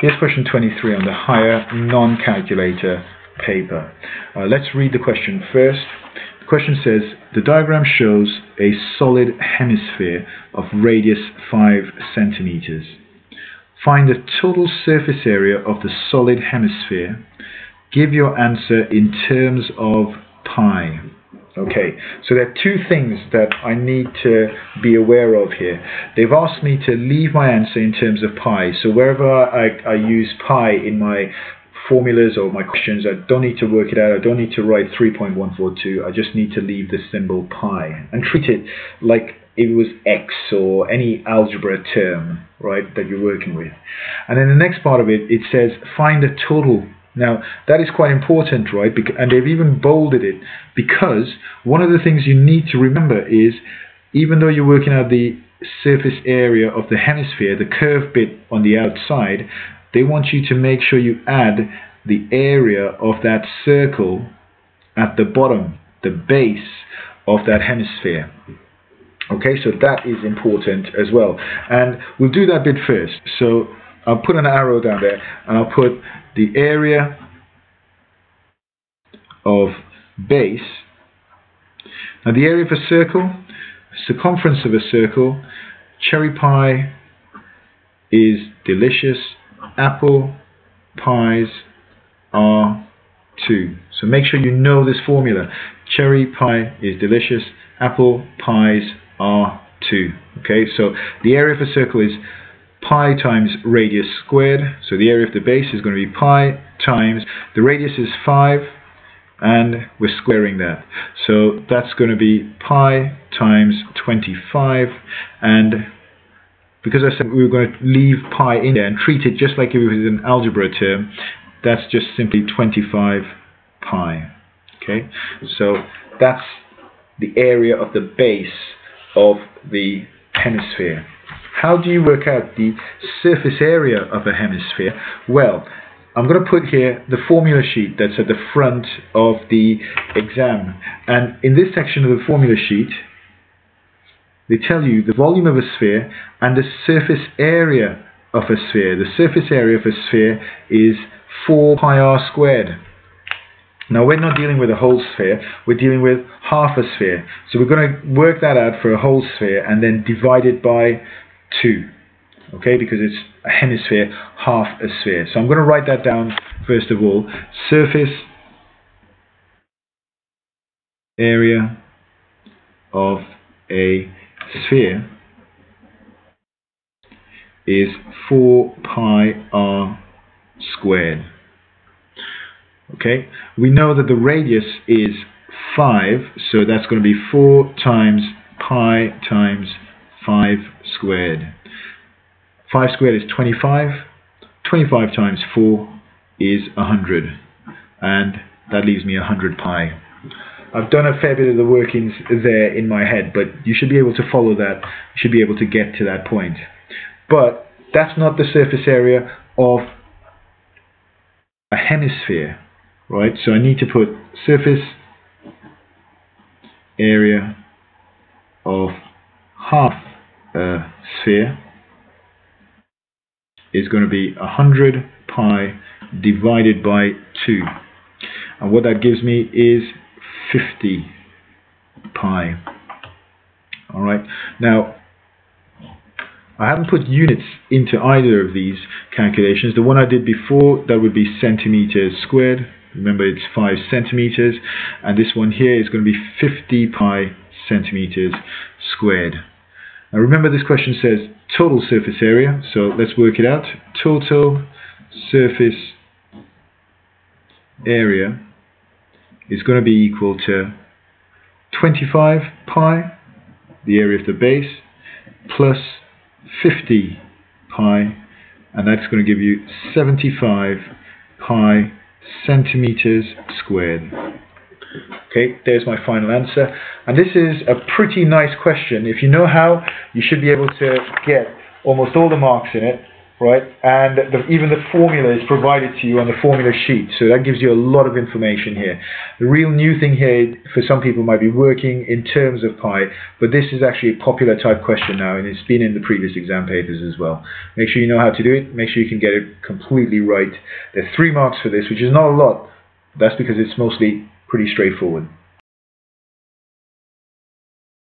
Here's question 23 on the higher non-calculator paper. Let's read the question first. The question says, the diagram shows a solid hemisphere of radius 5 centimeters. Find the total surface area of the solid hemisphere. Give your answer in terms of pi. Okay, so there are two things that I need to be aware of here. They've asked me to leave my answer in terms of pi. So wherever I use pi in my formulas or my questions, I don't need to work it out. I don't need to write 3.142. I just need to leave the symbol pi and treat it like it was x or any algebra term, right, that you're working with. And then the next part of it, it says find the total. Now, that is quite important, right? And they've even bolded it because one of the things you need to remember is even though you're working out the surface area of the hemisphere, the curved bit on the outside, they want you to make sure you add the area of that circle at the bottom, the base of that hemisphere. Okay, so that is important as well. And we'll do that bit first. So I'll put an arrow down there and I'll put the area of base. Now the area of a circle, circumference of a circle, cherry pie is delicious, apple pies are 2. So make sure you know this formula. Cherry pie is delicious, apple pies are 2. Okay, so the area of a circle is pi times radius squared. So the area of the base is going to be pi times, the radius is 5, and we're squaring that. So that's going to be pi times 25, and because I said we were going to leave pi in there and treat it just like if it was an algebra term, that's just simply 25 pi. Okay, so that's the area of the base of the hemisphere. How do you work out the surface area of a hemisphere? Well, I'm going to put here the formula sheet that's at the front of the exam. And in this section of the formula sheet, they tell you the volume of a sphere and the surface area of a sphere. The surface area of a sphere is 4 pi r squared. Now we're not dealing with a whole sphere, we're dealing with half a sphere. So we're going to work that out for a whole sphere and then divide it by 2. Okay, because it's a hemisphere, half a sphere. So I'm going to write that down first of all. Surface area of a sphere is 4 pi r squared. Okay, we know that the radius is 5, so that's going to be 4 times pi times 5 squared. 5 squared is 25. 25 times 4 is 100, and that leaves me 100 pi. I've done a fair bit of the workings there in my head, but you should be able to follow that. You should be able to get to that point. But that's not the surface area of a hemisphere, right? So I need to put surface area of half a sphere is going to be 100 pi divided by 2. And what that gives me is 50 pi. Alright, now I haven't put units into either of these calculations. The one I did before, that would be centimeters squared. Remember, it's 5 centimeters. And this one here is going to be 50 pi centimeters squared. Now remember, this question says total surface area, so let's work it out. Total surface area is going to be equal to 25 pi, the area of the base, plus 50 pi, and that's going to give you 75 pi centimeters squared. Okay, there's my final answer. And this is a pretty nice question. If you know how, you should be able to get almost all the marks in it, right? And even the formula is provided to you on the formula sheet, so that gives you a lot of information here. The real new thing here, for some people, might be working in terms of pi, but this is actually a popular type question now, and it's been in the previous exam papers as well. Make sure you know how to do it. Make sure you can get it completely right. There's 3 marks for this, which is not a lot. That's because it's mostly pretty straightforward.